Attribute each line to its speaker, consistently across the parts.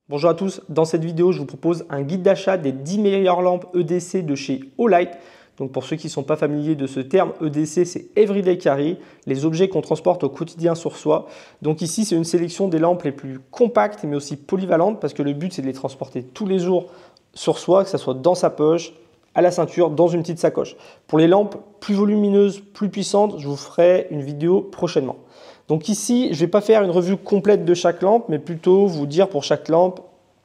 Speaker 1: Bonjour à tous, dans cette vidéo je vous propose un guide d'achat des 10 meilleures lampes EDC de chez Olight. Donc pour ceux qui ne sont pas familiers de ce terme, EDC c'est Everyday Carry, les objets qu'on transporte au quotidien sur soi. Donc ici c'est une sélection des lampes les plus compactes mais aussi polyvalentes parce que le but c'est de les transporter tous les jours sur soi, que ce soit dans sa poche, à la ceinture, dans une petite sacoche. Pour les lampes plus volumineuses, plus puissantes, je vous ferai une vidéo prochainement. Donc ici, je ne vais pas faire une revue complète de chaque lampe, mais plutôt vous dire pour chaque lampe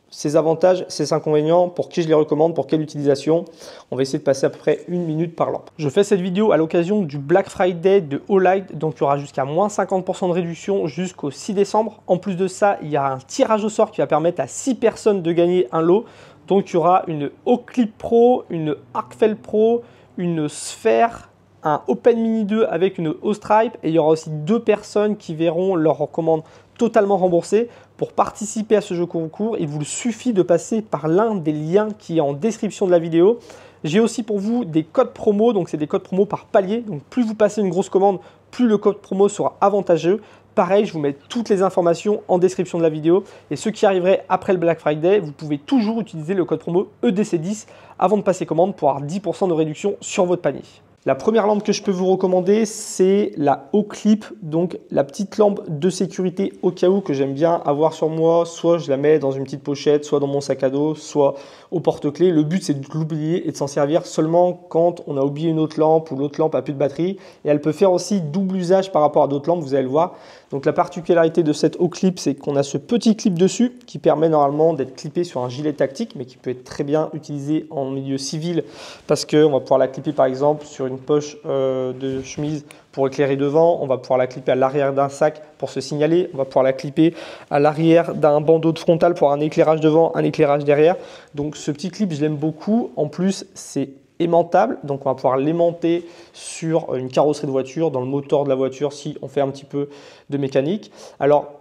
Speaker 1: ses avantages, ses inconvénients, pour qui je les recommande, pour quelle utilisation. On va essayer de passer à peu près 1 minute par lampe. Je fais cette vidéo à l'occasion du Black Friday de Olight, donc il y aura jusqu'à moins 50% de réduction jusqu'au 6 décembre. En plus de ça, il y a un tirage au sort qui va permettre à 6 personnes de gagner un lot. Donc il y aura une Oclip Pro, une Arcfel Pro, une Sphère, un Open Mini 2 avec une O-Stripe et il y aura aussi 2 personnes qui verront leur commande totalement remboursée. Pour participer à ce jeu concours, il vous suffit de passer par l'un des liens qui est en description de la vidéo. J'ai aussi pour vous des codes promo, donc c'est des codes promo par palier. Donc plus vous passez une grosse commande, plus le code promo sera avantageux. Pareil, je vous mets toutes les informations en description de la vidéo. Et ceux qui arriveraient après le Black Friday, vous pouvez toujours utiliser le code promo EDC10 avant de passer commande pour avoir 10% de réduction sur votre panier. La première lampe que je peux vous recommander, c'est la Oclip, donc la petite lampe de sécurité au cas où que j'aime bien avoir sur moi. Soit je la mets dans une petite pochette, soit dans mon sac à dos, soit au porte-clés. Le but, c'est de l'oublier et de s'en servir seulement quand on a oublié une autre lampe ou l'autre lampe a plus de batterie. Et elle peut faire aussi double usage par rapport à d'autres lampes, vous allez le voir. Donc la particularité de cette Oclip, c'est qu'on a ce petit clip dessus qui permet normalement d'être clippé sur un gilet tactique, mais qui peut être très bien utilisé en milieu civil parce qu'on va pouvoir la clipper par exemple sur une poche de chemise pour éclairer devant, on va pouvoir la clipper à l'arrière d'un sac pour se signaler, on va pouvoir la clipper à l'arrière d'un bandeau de frontal pour un éclairage devant, un éclairage derrière. Donc ce petit clip, je l'aime beaucoup. En plus, c'est aimantable, donc on va pouvoir l'aimanter sur une carrosserie de voiture, dans le moteur de la voiture si on fait un petit peu de mécanique. Alors,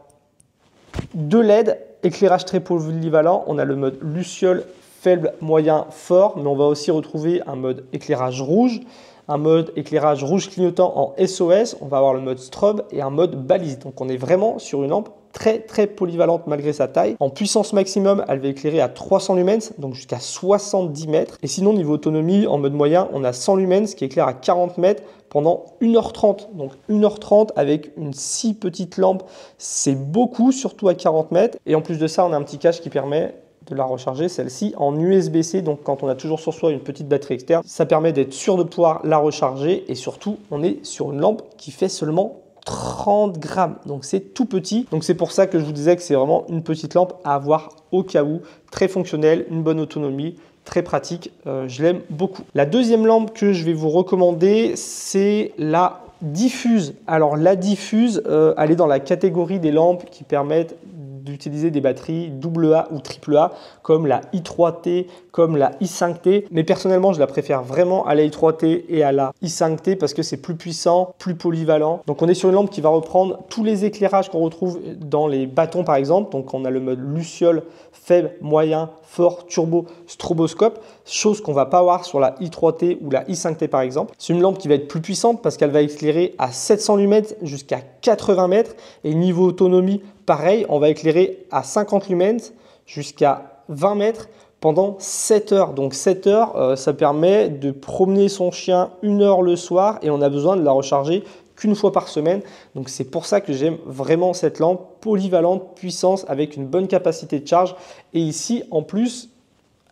Speaker 1: 2 LED, éclairage très polyvalent, on a le mode luciole faible, moyen, fort, mais on va aussi retrouver un mode éclairage rouge, un mode éclairage rouge clignotant en SOS, on va avoir le mode strobe et un mode balise. Donc on est vraiment sur une lampe très polyvalente malgré sa taille. En puissance maximum, elle va éclairer à 300 lumens, donc jusqu'à 70 mètres. Et sinon, niveau autonomie, en mode moyen, on a 100 lumens qui éclaire à 40 mètres pendant 1h30. Donc 1h30 avec une si petite lampe, c'est beaucoup, surtout à 40 mètres. Et en plus de ça, on a un petit cache qui permet de la recharger, celle-ci en USB-C, donc quand on a toujours sur soi une petite batterie externe, ça permet d'être sûr de pouvoir la recharger et surtout on est sur une lampe qui fait seulement 30 grammes, donc c'est tout petit. Donc c'est pour ça que je vous disais que c'est vraiment une petite lampe à avoir au cas où, très fonctionnelle, une bonne autonomie, très pratique, je l'aime beaucoup. La deuxième lampe que je vais vous recommander, c'est la diffuse. Alors la diffuse, elle est dans la catégorie des lampes qui permettent d'utiliser des batteries AA ou AAA comme la i3T, comme la i5T. Mais personnellement, je la préfère vraiment à la i3T et à la i5T parce que c'est plus puissant, plus polyvalent. Donc on est sur une lampe qui va reprendre tous les éclairages qu'on retrouve dans les bâtons par exemple. Donc on a le mode luciole, faible, moyen, fort, turbo, stroboscope, chose qu'on va pas avoir sur la i3T ou la i5T par exemple. C'est une lampe qui va être plus puissante parce qu'elle va éclairer à 700 lumens jusqu'à 80 mètres et niveau autonomie, pareil, on va éclairer à 50 lumens jusqu'à 20 mètres pendant 7 heures. Donc 7 heures, ça permet de promener son chien 1 heure le soir et on a besoin de la recharger qu'une fois par semaine. Donc c'est pour ça que j'aime vraiment cette lampe polyvalente, puissance avec une bonne capacité de charge. Et ici, en plus,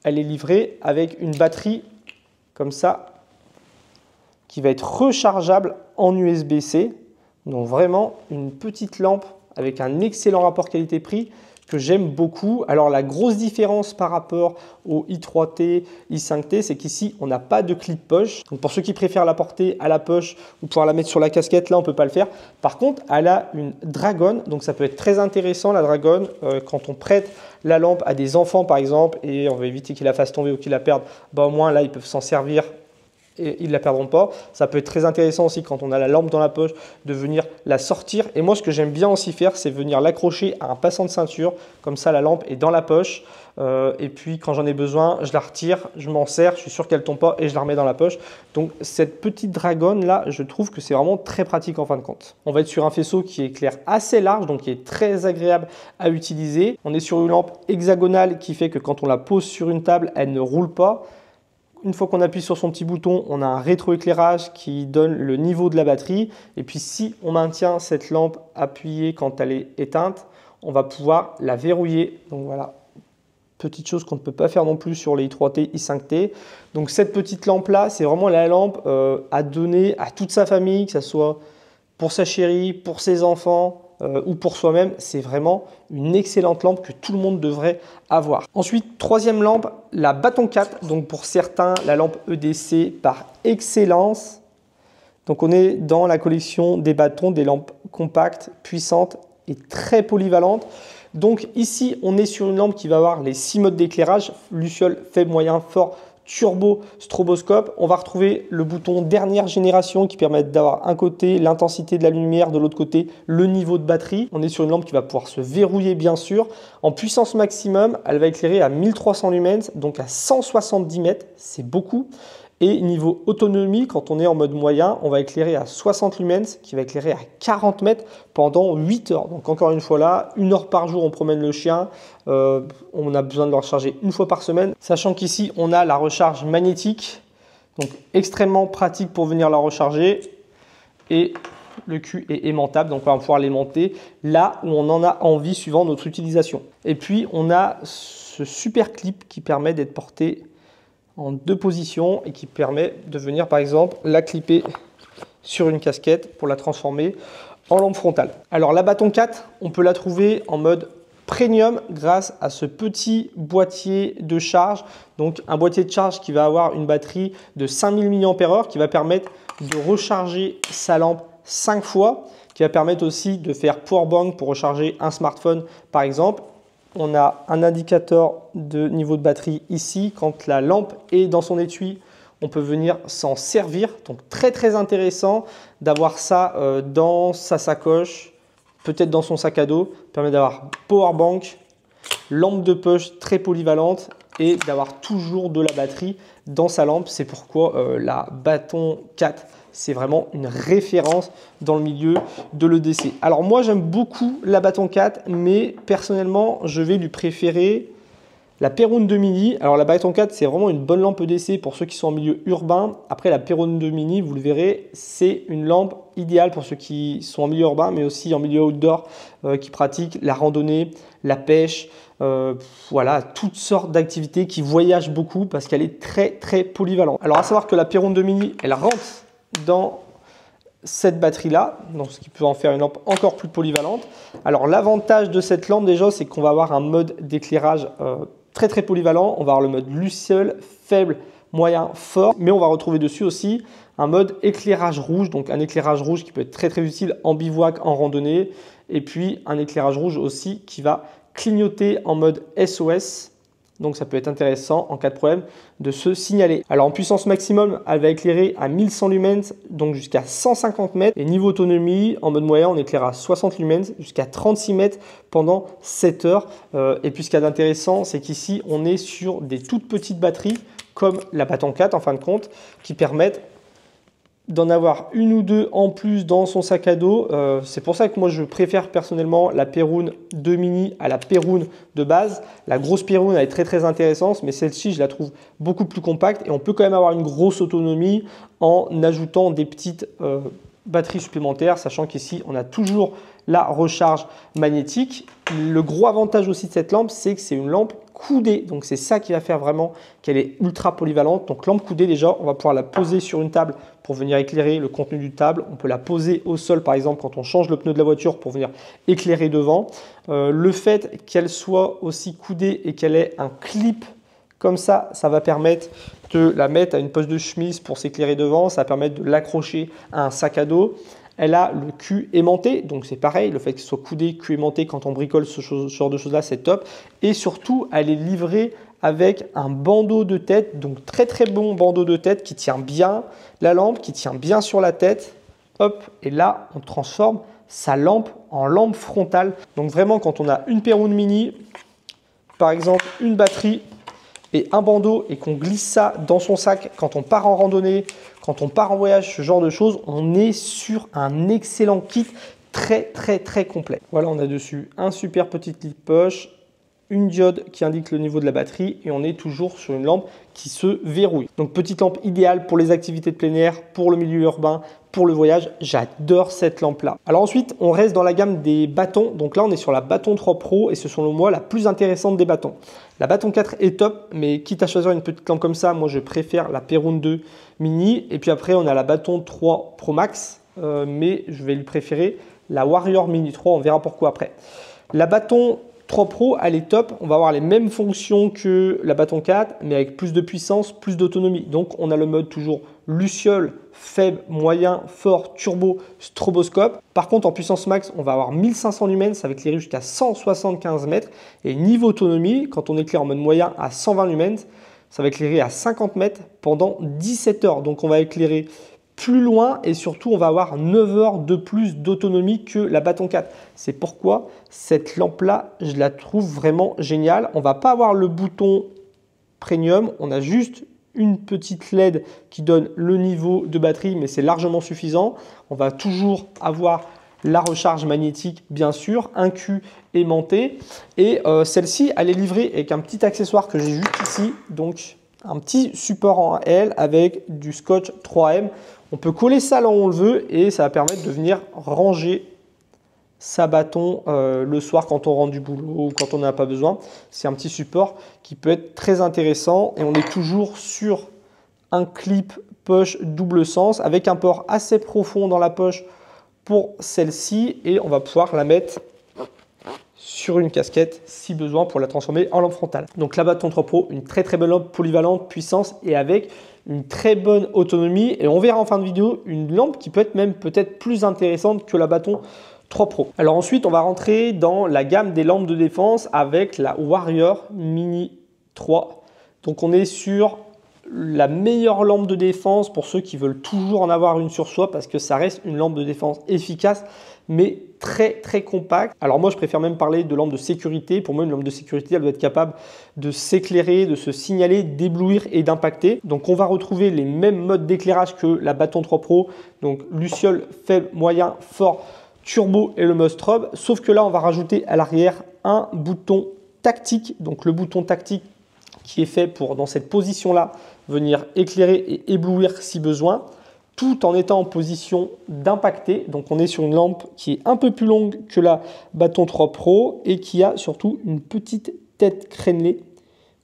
Speaker 1: elle est livrée avec une batterie comme ça qui va être rechargeable en USB-C. Donc vraiment une petite lampe avec un excellent rapport qualité-prix que j'aime beaucoup. Alors la grosse différence par rapport au i3T, i5T, c'est qu'ici on n'a pas de clip poche. Donc pour ceux qui préfèrent la porter à la poche ou pouvoir la mettre sur la casquette, là on ne peut pas le faire. Par contre, elle a une dragonne, donc ça peut être très intéressant la dragonne quand on prête la lampe à des enfants par exemple et on veut éviter qu'ils la fassent tomber ou qu'ils la perdent. Bah, au moins là ils peuvent s'en servir et ils ne la perdront pas. Ça peut être très intéressant aussi quand on a la lampe dans la poche de venir la sortir. Et moi, ce que j'aime bien aussi faire, c'est venir l'accrocher à un passant de ceinture. Comme ça, la lampe est dans la poche. Et puis, quand j'en ai besoin, je la retire, je m'en sers, je suis sûr qu'elle ne tombe pas et je la remets dans la poche. Donc, cette petite dragonne là, je trouve que c'est vraiment très pratique en fin de compte. On va être sur un faisceau qui éclaire assez large, donc qui est très agréable à utiliser. On est sur une lampe hexagonale qui fait que quand on la pose sur une table, elle ne roule pas. Une fois qu'on appuie sur son petit bouton, on a un rétroéclairage qui donne le niveau de la batterie. Et puis si on maintient cette lampe appuyée quand elle est éteinte, on va pouvoir la verrouiller. Donc voilà, petite chose qu'on ne peut pas faire non plus sur les i3T, i5T. Donc cette petite lampe-là, c'est vraiment la lampe à donner à toute sa famille, que ce soit pour sa chérie, pour ses enfants, ou pour soi-même. C'est vraiment une excellente lampe que tout le monde devrait avoir. Ensuite, troisième lampe, la Bâton 4. Donc pour certains, la lampe EDC par excellence. Donc on est dans la collection des bâtons, des lampes compactes, puissantes et très polyvalentes. Donc ici, on est sur une lampe qui va avoir les 6 modes d'éclairage, luciole, faible, moyen, fort, turbo, stroboscope. On va retrouver le bouton dernière génération qui permet d'avoir un côté l'intensité de la lumière, de l'autre côté le niveau de batterie. On est sur une lampe qui va pouvoir se verrouiller bien sûr. En puissance maximum, elle va éclairer à 1300 lumens, donc à 170 mètres, c'est beaucoup. Et niveau autonomie, quand on est en mode moyen, on va éclairer à 60 lumens, qui va éclairer à 40 mètres pendant 8 heures. Donc encore une fois là, 1 heure par jour, on promène le chien. On a besoin de le recharger 1 fois par semaine. Sachant qu'ici, on a la recharge magnétique. Donc extrêmement pratique pour venir la recharger. Et le cul est aimantable, donc on va pouvoir l'aimanter là où on en a envie suivant notre utilisation. Et puis, on a ce super clip qui permet d'être porté en 2 positions et qui permet de venir par exemple la clipper sur une casquette pour la transformer en lampe frontale. Alors la Bâton 4, on peut la trouver en mode premium grâce à ce petit boîtier de charge. Donc un boîtier de charge qui va avoir une batterie de 5000 mAh qui va permettre de recharger sa lampe 5 fois, qui va permettre aussi de faire powerbank pour recharger un smartphone par exemple. On a un indicateur de niveau de batterie ici. Quand la lampe est dans son étui, on peut venir s'en servir. Donc très intéressant d'avoir ça dans sa sacoche, peut-être dans son sac à dos. Ça permet d'avoir powerbank, lampe de poche très polyvalente et d'avoir toujours de la batterie dans sa lampe. C'est pourquoi la Bâton 4, c'est vraiment une référence dans le milieu de l'EDC. Alors moi, j'aime beaucoup la Bâton 4, mais personnellement, je vais lui préférer la Perun 2 Mini. Alors la Bâton 4, c'est vraiment une bonne lampe EDC pour ceux qui sont en milieu urbain. Après, la Perun 2 Mini, vous le verrez, c'est une lampe idéale pour ceux qui sont en milieu urbain, mais aussi en milieu outdoor, qui pratiquent la randonnée, la pêche, voilà, toutes sortes d'activités, qui voyagent beaucoup parce qu'elle est très polyvalente. Alors à savoir que la Perun 2 Mini, elle rentre dans cette batterie là, donc ce qui peut en faire une lampe encore plus polyvalente. Alors l'avantage de cette lampe déjà, c'est qu'on va avoir un mode d'éclairage très polyvalent. On va avoir le mode luciole, faible, moyen, fort, mais on va retrouver dessus aussi un mode éclairage rouge, donc un éclairage rouge qui peut être très utile en bivouac, en randonnée, et puis un éclairage rouge aussi qui va clignoter en mode SOS. Donc ça peut être intéressant en cas de problème de se signaler. Alors en puissance maximum, elle va éclairer à 1100 lumens, donc jusqu'à 150 mètres. Et niveau autonomie, en mode moyen, on éclaire à 60 lumens jusqu'à 36 mètres pendant 7 heures. Et puis ce qu'il y a d'intéressant, c'est qu'ici, on est sur des toutes petites batteries, comme la Bâton 4 en fin de compte, qui permettent d'en avoir une ou deux en plus dans son sac à dos. C'est pour ça que moi je préfère personnellement la Perun 2 Mini à la Perun de base. La grosse Perun elle est très intéressante, mais celle-ci je la trouve beaucoup plus compacte et on peut quand même avoir une grosse autonomie en ajoutant des petites batteries supplémentaires, sachant qu'ici on a toujours la recharge magnétique. Le gros avantage aussi de cette lampe, c'est que c'est une lampe coudée. Donc c'est ça qui va faire vraiment qu'elle est ultra polyvalente. Donc lampe coudée, déjà, on va pouvoir la poser sur une table pour venir éclairer le contenu du table. On peut la poser au sol, par exemple, quand on change le pneu de la voiture pour venir éclairer devant. Le fait qu'elle soit aussi coudée et qu'elle ait un clip comme ça va permettre de la mettre à une poche de chemise pour s'éclairer devant. Ça va permettre de l'accrocher à un sac à dos. Elle a le cul aimanté, donc c'est pareil, le fait que ce soit coudé, cul aimanté, quand on bricole ce genre de choses-là, c'est top. Et surtout, elle est livrée avec un bandeau de tête, donc très très bon bandeau de tête qui tient bien la lampe, qui tient bien sur la tête. Hop, et là, on transforme sa lampe en lampe frontale. Donc vraiment, quand on a une Péroune Mini, par exemple une batterie et un bandeau, et qu'on glisse ça dans son sac quand on part en randonnée, quand on part en voyage, ce genre de choses, on est sur un excellent kit très très très complet. Voilà, on a dessus un super petit clip poche, une diode qui indique le niveau de la batterie, et on est toujours sur une lampe qui se verrouille. Donc petite lampe idéale pour les activités de plein air, pour le milieu urbain, pour le voyage. J'adore cette lampe là. Alors ensuite, on reste dans la gamme des bâtons. Donc là, on est sur la Bâton 3 Pro, et c'est selon moi la plus intéressante des bâtons. La Bâton 4 est top, mais quitte à choisir une petite lampe comme ça, moi je préfère la Péroune 2 Mini. Et puis après, on a la Bâton 3 Pro Max, mais je vais lui préférer la Warrior Mini 3. On verra pourquoi après. La Bâton 3 Pro, elle est top. On va avoir les mêmes fonctions que la Bâton 4, mais avec plus de puissance, plus d'autonomie. Donc, on a le mode toujours luciole, faible, moyen, fort, turbo, stroboscope. Par contre, en puissance max, on va avoir 1500 lumens avec éclairer jusqu'à 175 mètres. Et niveau autonomie, quand on éclaire en mode moyen à 120 lumens, ça va éclairer à 50 mètres pendant 17 heures. Donc, on va éclairer plus loin, et surtout on va avoir 9 heures de plus d'autonomie que la Bâton 4. C'est pourquoi cette lampe là, je la trouve vraiment géniale. On va pas avoir le bouton premium, on a juste une petite LED qui donne le niveau de batterie, mais c'est largement suffisant. On va toujours avoir la recharge magnétique, bien sûr, un cul aimanté, et celle-ci elle est livrée avec un petit accessoire que j'ai juste ici, donc un petit support en L avec du scotch 3M. On peut coller ça là où on le veut, et ça va permettre de venir ranger sa bâton le soir quand on rentre du boulot ou quand on n'a pas besoin. C'est un petit support qui peut être très intéressant, et on est toujours sur un clip poche double sens avec un port assez profond dans la poche pour celle-ci, et on va pouvoir la mettre sur une casquette si besoin pour la transformer en lampe frontale. Donc la Bâton 3 Pro, une très très belle lampe polyvalente, puissance et avec une très bonne autonomie, et on verra en fin de vidéo une lampe qui peut être même peut-être plus intéressante que la Bâton 3 Pro. Alors ensuite, on va rentrer dans la gamme des lampes de défense avec la Warrior Mini 3. Donc on est sur la meilleure lampe de défense pour ceux qui veulent toujours en avoir une sur soi, parce que ça reste une lampe de défense efficace mais très très compacte. Alors moi je préfère même parler de lampe de sécurité. Pour moi, une lampe de sécurité, elle doit être capable de s'éclairer, de se signaler, d'éblouir et d'impacter. Donc on va retrouver les mêmes modes d'éclairage que la Bâton 3 Pro, donc luciole, faible, moyen, fort, turbo et le mode strobe, sauf que là on va rajouter à l'arrière un bouton tactique. Donc le bouton tactique qui est fait pour, dans cette position là, venir éclairer et éblouir si besoin, tout en étant en position d'impacter. Donc on est sur une lampe qui est un peu plus longue que la Bâton 3 Pro, et qui a surtout une petite tête crénelée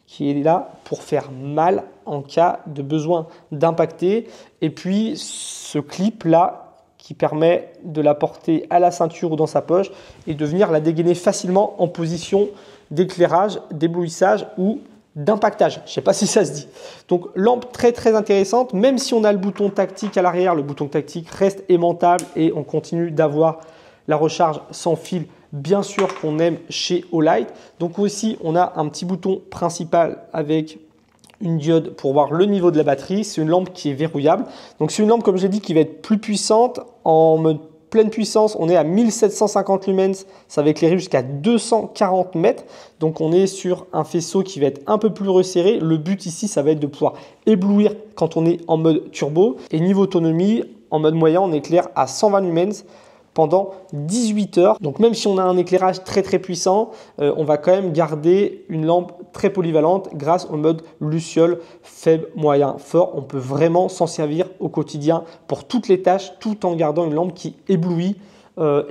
Speaker 1: qui est là pour faire mal en cas de besoin d'impacter. Et puis ce clip là qui permet de la porter à la ceinture ou dans sa poche et de venir la dégainer facilement en position d'éclairage, d'éblouissage ou d'impactage. Je ne sais pas si ça se dit. Donc lampe très très intéressante, même si on a le bouton tactique à l'arrière, le bouton tactique reste aimantable et on continue d'avoir la recharge sans fil, bien sûr, qu'on aime chez Olight. Donc aussi on a un petit bouton principal avec une diode pour voir le niveau de la batterie. C'est une lampe qui est verrouillable. Donc c'est une lampe, comme j'ai dit, qui va être plus puissante. En mode pleine puissance, on est à 1750 lumens, ça va éclairer jusqu'à 240 mètres. Donc on est sur un faisceau qui va être un peu plus resserré. Le but ici, ça va être de pouvoir éblouir quand on est en mode turbo. Et niveau autonomie, en mode moyen, on éclaire à 120 lumens pendant 18 heures. Donc même si on a un éclairage très très puissant, on va quand même garder une lampe très polyvalente grâce au mode luciole, faible, moyen, fort. On peut vraiment s'en servir au quotidien pour toutes les tâches, tout en gardant une lampe qui éblouit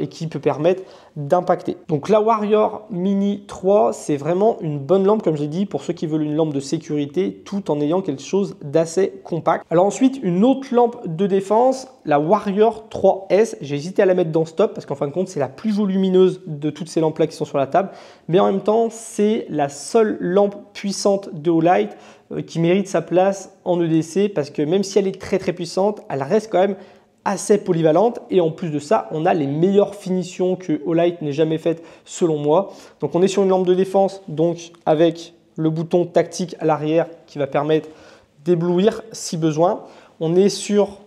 Speaker 1: et qui peut permettre d'impacter. Donc la Warrior Mini 3, c'est vraiment une bonne lampe, comme j'ai dit, pour ceux qui veulent une lampe de sécurité tout en ayant quelque chose d'assez compact. Alors ensuite, une autre lampe de défense, la Warrior 3S. J'ai hésité à la mettre dans ce top parce qu'en fin de compte, c'est la plus volumineuse de toutes ces lampes là qui sont sur la table, mais en même temps, c'est la seule lampe puissante de Olight qui mérite sa place en EDC, parce que même si elle est très très puissante, elle reste quand même assez polyvalente et en plus de ça, on a les meilleures finitions que Olight n'ait jamais faites selon moi. Donc on est sur une lampe de défense, donc avec le bouton tactique à l'arrière qui va permettre d'éblouir si besoin. On est sur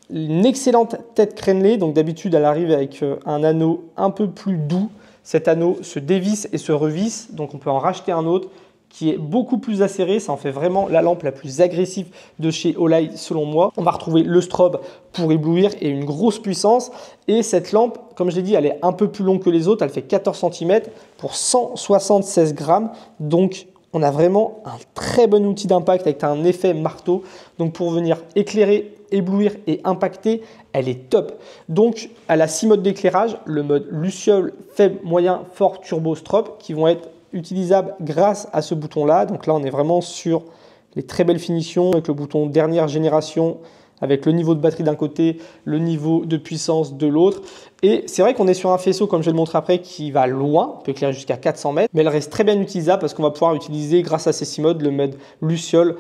Speaker 1: une excellente tête crénelée, donc d'habitude elle arrive avec un anneau un peu plus doux. Cet anneau se dévisse et se revisse, donc on peut en racheter un autre qui est beaucoup plus acéré. Ça en fait vraiment la lampe la plus agressive de chez Olight selon moi. On va retrouver le strobe pour éblouir et une grosse puissance. Et cette lampe, comme je l'ai dit, elle est un peu plus longue que les autres. Elle fait 14 cm pour 176 grammes. Donc, on a vraiment un très bon outil d'impact avec un effet marteau. Donc, pour venir éclairer, éblouir et impacter, elle est top. Donc, elle a 6 modes d'éclairage. Le mode luciole, faible, moyen, fort, turbo, strobe qui vont être utilisable grâce à ce bouton-là. Donc là, on est vraiment sur les très belles finitions avec le bouton dernière génération, avec le niveau de batterie d'un côté, le niveau de puissance de l'autre. Et c'est vrai qu'on est sur un faisceau, comme je vais le montrer après, qui va loin, peut éclairer jusqu'à 400 mètres, mais elle reste très bien utilisable parce qu'on va pouvoir utiliser, grâce à ces 6 modes, le mode luciole,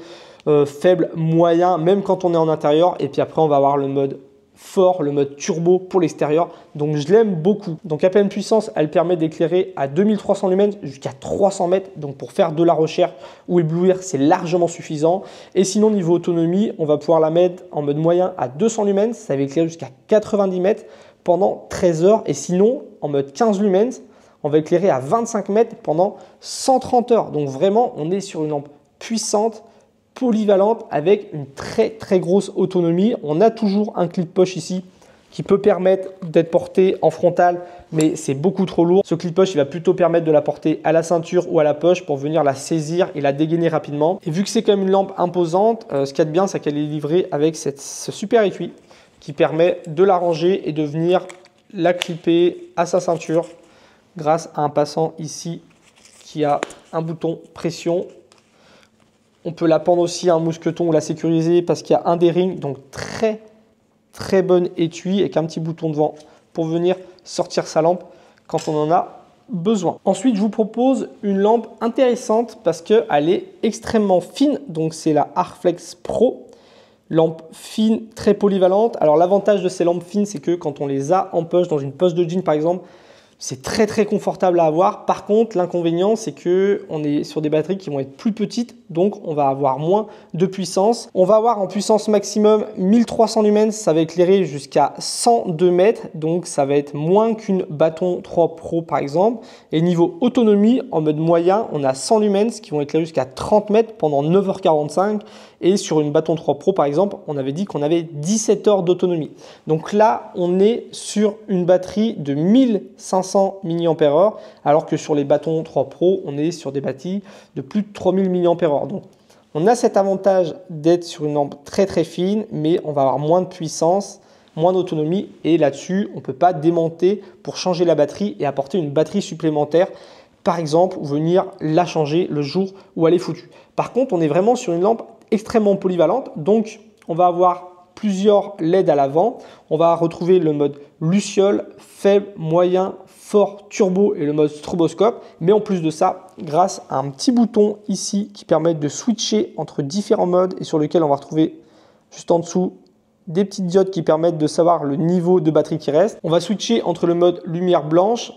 Speaker 1: faible, moyen, même quand on est en intérieur. Et puis après, on va avoir le mode fort, le mode turbo pour l'extérieur. Donc je l'aime beaucoup. Donc à pleine puissance, elle permet d'éclairer à 2300 lumens jusqu'à 300 mètres. Donc pour faire de la recherche ou éblouir, c'est largement suffisant. Et sinon, niveau autonomie, on va pouvoir la mettre en mode moyen à 200 lumens. Ça va éclairer jusqu'à 90 mètres pendant 13 heures. Et sinon, en mode 15 lumens, on va éclairer à 25 mètres pendant 130 heures. Donc vraiment, on est sur une lampe puissante, polyvalente avec une très grosse autonomie. On a toujours un clip poche ici qui peut permettre d'être porté en frontal, mais c'est beaucoup trop lourd. Ce clip poche, il va plutôt permettre de la porter à la ceinture ou à la poche pour venir la saisir et la dégainer rapidement. Et vu que c'est quand même une lampe imposante, ce qu'il y a de bien, c'est qu'elle est livrée avec ce super étui qui permet de la ranger et de venir la clipper à sa ceinture grâce à un passant ici qui a un bouton pression. On peut la pendre aussi à un mousqueton ou la sécuriser parce qu'il y a un des rings, donc très bon étui avec un petit bouton devant pour venir sortir sa lampe quand on en a besoin. Ensuite, je vous propose une lampe intéressante parce qu'elle est extrêmement fine, donc c'est la Arcflex Pro. Lampe fine, très polyvalente. Alors l'avantage de ces lampes fines, c'est que quand on les a en poche, dans une poche de jean par exemple, c'est très confortable à avoir. Par contre, l'inconvénient, c'est qu'on est sur des batteries qui vont être plus petites, donc on va avoir moins de puissance. On va avoir en puissance maximum 1300 lumens, ça va éclairer jusqu'à 102 mètres, donc ça va être moins qu'une Bâton 3 Pro par exemple. Et niveau autonomie, en mode moyen, on a 100 lumens qui vont éclairer jusqu'à 30 mètres pendant 9h45. Et sur une Bâton 3 Pro par exemple, on avait dit qu'on avait 17 heures d'autonomie. Donc là, on est sur une batterie de 1500 mAh, alors que sur les Bâtons 3 Pro, on est sur des batteries de plus de 3000 mAh. Donc on a cet avantage d'être sur une lampe très fine, mais on va avoir moins de puissance, moins d'autonomie. Et là-dessus, on ne peut pas démonter pour changer la batterie et apporter une batterie supplémentaire, par exemple, ou venir la changer le jour où elle est foutue. Par contre, on est vraiment sur une lampe extrêmement polyvalente, donc on va avoir plusieurs LED à l'avant. On va retrouver le mode luciole, faible, moyen, fort, turbo et le mode stroboscope. Mais en plus de ça, grâce à un petit bouton ici qui permet de switcher entre différents modes et sur lequel on va retrouver juste en dessous des petites diodes qui permettent de savoir le niveau de batterie qui reste. On va switcher entre le mode lumière blanche,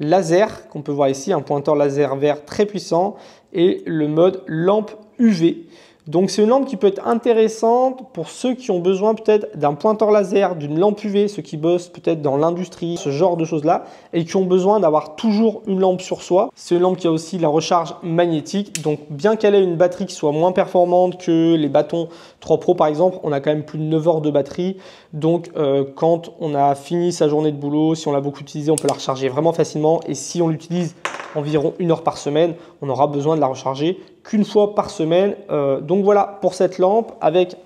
Speaker 1: laser, qu'on peut voir ici, un pointeur laser vert très puissant, et le mode lampe UV. Donc c'est une lampe qui peut être intéressante pour ceux qui ont besoin peut-être d'un pointeur laser, d'une lampe UV, ceux qui bossent peut-être dans l'industrie, ce genre de choses-là, et qui ont besoin d'avoir toujours une lampe sur soi. C'est une lampe qui a aussi la recharge magnétique, donc bien qu'elle ait une batterie qui soit moins performante que les Bâtons 3 Pro par exemple, on a quand même plus de 9 heures de batterie. Donc quand on a fini sa journée de boulot, si on l'a beaucoup utilisé, on peut la recharger vraiment facilement. Et si on l'utilise environ 1 heure par semaine, on aura besoin de la recharger qu'une fois par semaine. Donc voilà pour cette lampe avec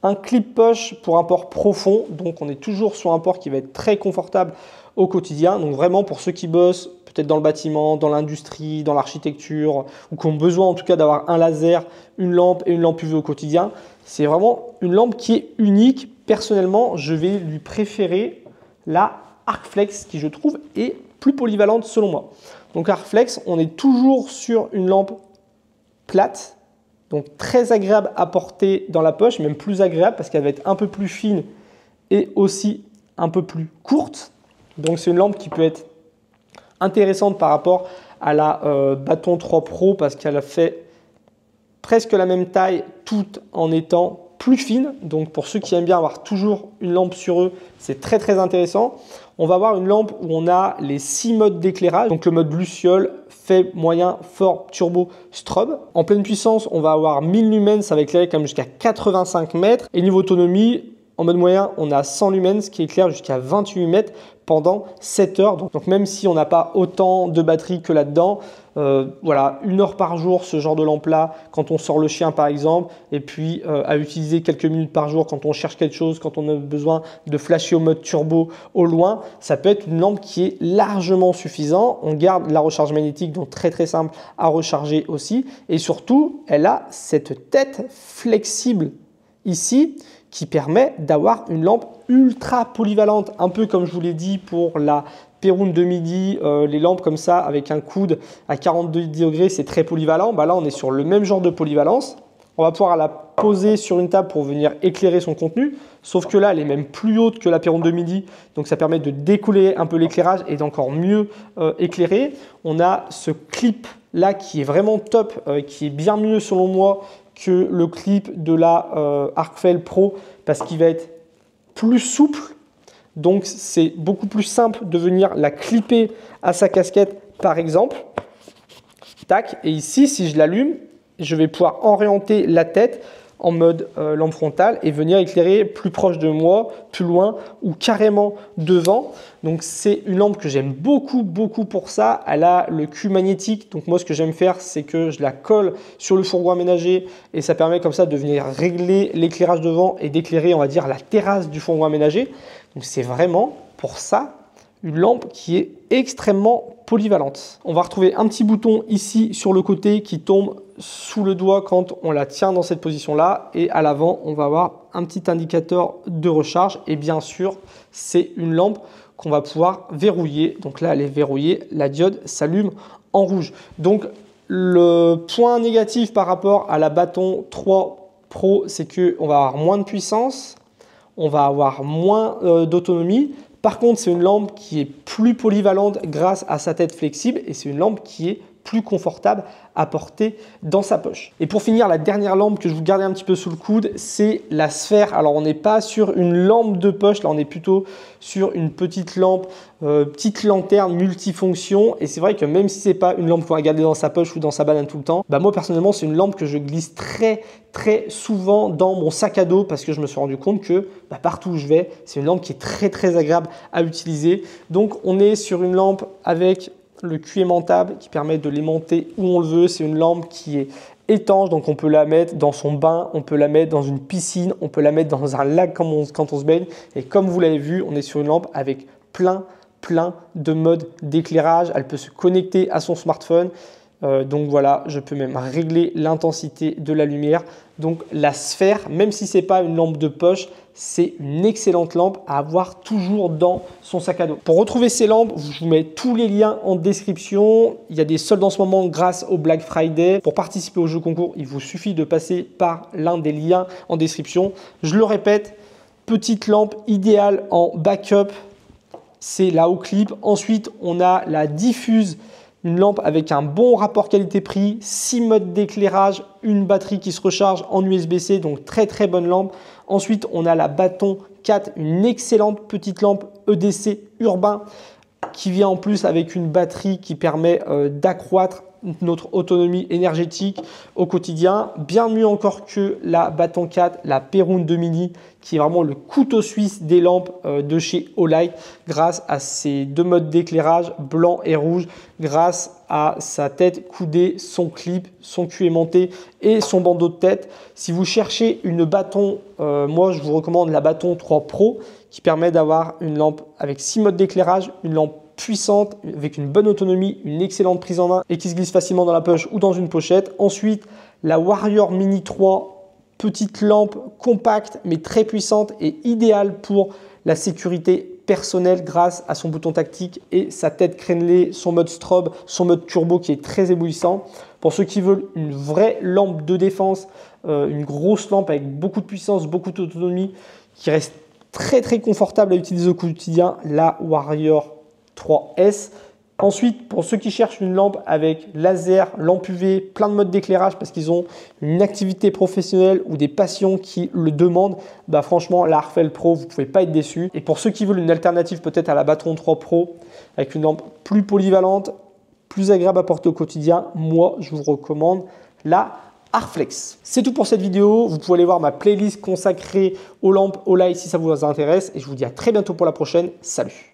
Speaker 1: un clip poche pour un port profond. Donc on est toujours sur un port qui va être très confortable au quotidien. Donc vraiment pour ceux qui bossent peut-être dans le bâtiment, dans l'industrie, dans l'architecture, ou qui ont besoin en tout cas d'avoir un laser, une lampe et une lampe UV au quotidien, c'est vraiment une lampe qui est unique. Personnellement, je vais lui préférer la Arcflex qui je trouve est plus polyvalente selon moi. Donc Arcflex, on est toujours sur une lampe plate, donc très agréable à porter dans la poche, même plus agréable parce qu'elle va être un peu plus fine est aussi un peu plus courte. Donc c'est une lampe qui peut être intéressante par rapport à la Baton 3 Pro parce qu'elle a fait presque la même taille tout en étant plus fine. Donc pour ceux qui aiment bien avoir toujours une lampe sur eux, c'est très très intéressant. On va avoir une lampe où on a les 6 modes d'éclairage. Donc le mode luciole, faible, moyen, fort, turbo, strobe. En pleine puissance, on va avoir 1000 lumens, ça va éclairer comme jusqu'à 85 mètres. Et niveau autonomie, en mode moyen, on a 100 lumens qui éclaire jusqu'à 28 mètres pendant 7 heures. Donc même si on n'a pas autant de batterie que là-dedans, voilà, 1 heure par jour, ce genre de lampe-là, quand on sort le chien par exemple, et puis à utiliser quelques minutes par jour quand on cherche quelque chose, quand on a besoin de flasher au mode turbo au loin, ça peut être une lampe qui est largement suffisante. On garde la recharge magnétique, donc très très simple à recharger aussi. Et surtout, elle a cette tête flexible ici, qui permet d'avoir une lampe ultra polyvalente, un peu comme je vous l'ai dit pour la Perun de midi, les lampes comme ça avec un coude à 42 degrés, c'est très polyvalent. Bah là, on est sur le même genre de polyvalence. On va pouvoir la poser sur une table pour venir éclairer son contenu, sauf que là, elle est même plus haute que la Perun de midi, donc ça permet de découler un peu l'éclairage et d'encore mieux éclairer. On a ce clip là qui est vraiment top, qui est bien mieux selon moi que le clip de la Arcfell Pro parce qu'il va être plus souple. Donc, c'est beaucoup plus simple de venir la clipper à sa casquette, par exemple. Tac. Et ici, si je l'allume, je vais pouvoir orienter la tête en mode lampe frontale et venir éclairer plus proche de moi, plus loin ou carrément devant. Donc c'est une lampe que j'aime beaucoup pour ça. Elle a le cul magnétique. Donc moi ce que j'aime faire c'est que je la colle sur le fourgon aménagé et ça permet comme ça de venir régler l'éclairage devant et d'éclairer on va dire la terrasse du fourgon aménagé. Donc c'est vraiment pour ça une lampe qui est extrêmement polyvalente. On va retrouver un petit bouton ici sur le côté qui tombe sous le doigt quand on la tient dans cette position-là. Et à l'avant, on va avoir un petit indicateur de recharge. Et bien sûr, c'est une lampe qu'on va pouvoir verrouiller. Donc là, elle est verrouillée. La diode s'allume en rouge. Donc, le point négatif par rapport à la Baton 3 Pro, c'est qu'on va avoir moins de puissance. On va avoir moins d'autonomie. Par contre, c'est une lampe qui est plus polyvalente grâce à sa tête flexible et c'est une lampe qui est plus confortable à porter dans sa poche. Et pour finir, la dernière lampe que je vous gardais un petit peu sous le coude, c'est la sphère. Alors, on n'est pas sur une lampe de poche, là, on est plutôt sur une petite lampe, petite lanterne multifonction. Et c'est vrai que même si c'est pas une lampe qu'on va garder dans sa poche ou dans sa banane tout le temps, bah moi, personnellement, c'est une lampe que je glisse très souvent dans mon sac à dos parce que je me suis rendu compte que partout où je vais, c'est une lampe qui est très agréable à utiliser. Donc, on est sur une lampe avec le cul aimantable qui permet de l'aimanter où on le veut. C'est une lampe qui est étanche, donc on peut la mettre dans son bain, on peut la mettre dans une piscine, on peut la mettre dans un lac quand on se baigne. Et comme vous l'avez vu, on est sur une lampe avec plein de modes d'éclairage. Elle peut se connecter à son smartphone. Donc voilà, je peux même régler l'intensité de la lumière. Donc la sphère, même si ce n'est pas une lampe de poche, c'est une excellente lampe à avoir toujours dans son sac à dos. Pour retrouver ces lampes, je vous mets tous les liens en description. Il y a des soldes en ce moment grâce au Black Friday. Pour participer au jeu concours, il vous suffit de passer par l'un des liens en description. Je le répète, petite lampe idéale en backup, c'est la haut clip. Ensuite, on a la diffuse. Une lampe avec un bon rapport qualité-prix, 6 modes d'éclairage, une batterie qui se recharge en USB-C, donc très bonne lampe. Ensuite, on a la Baton 4, une excellente petite lampe EDC urbain qui vient en plus avec une batterie qui permet d'accroître notre autonomie énergétique au quotidien. Bien mieux encore que la Baton 4, la Perun de midi, qui est vraiment le couteau suisse des lampes de chez Olight grâce à ses 2 modes d'éclairage blanc et rouge, grâce à sa tête coudée, son clip, son cul aimanté et son bandeau de tête. Si vous cherchez une Baton, moi je vous recommande la Baton 3 Pro qui permet d'avoir une lampe avec 6 modes d'éclairage, une lampe puissante, avec une bonne autonomie, une excellente prise en main et qui se glisse facilement dans la poche ou dans une pochette. Ensuite, la Warrior Mini 3, petite lampe compacte mais très puissante et idéale pour la sécurité personnelle grâce à son bouton tactique et sa tête crénelée, son mode strobe, son mode turbo qui est très éblouissant. Pour ceux qui veulent une vraie lampe de défense, une grosse lampe avec beaucoup de puissance, beaucoup d'autonomie, qui reste très confortable à utiliser au quotidien, la Warrior 3S. Ensuite, pour ceux qui cherchent une lampe avec laser, lampe UV, plein de modes d'éclairage parce qu'ils ont une activité professionnelle ou des passions qui le demandent, bah franchement, la Harfell Pro, vous ne pouvez pas être déçu. Et pour ceux qui veulent une alternative peut-être à la Batron 3 Pro, avec une lampe plus polyvalente, plus agréable à porter au quotidien, moi, je vous recommande la Arflex. C'est tout pour cette vidéo. Vous pouvez aller voir ma playlist consacrée aux lampes Olight si ça vous intéresse. Et je vous dis à très bientôt pour la prochaine. Salut!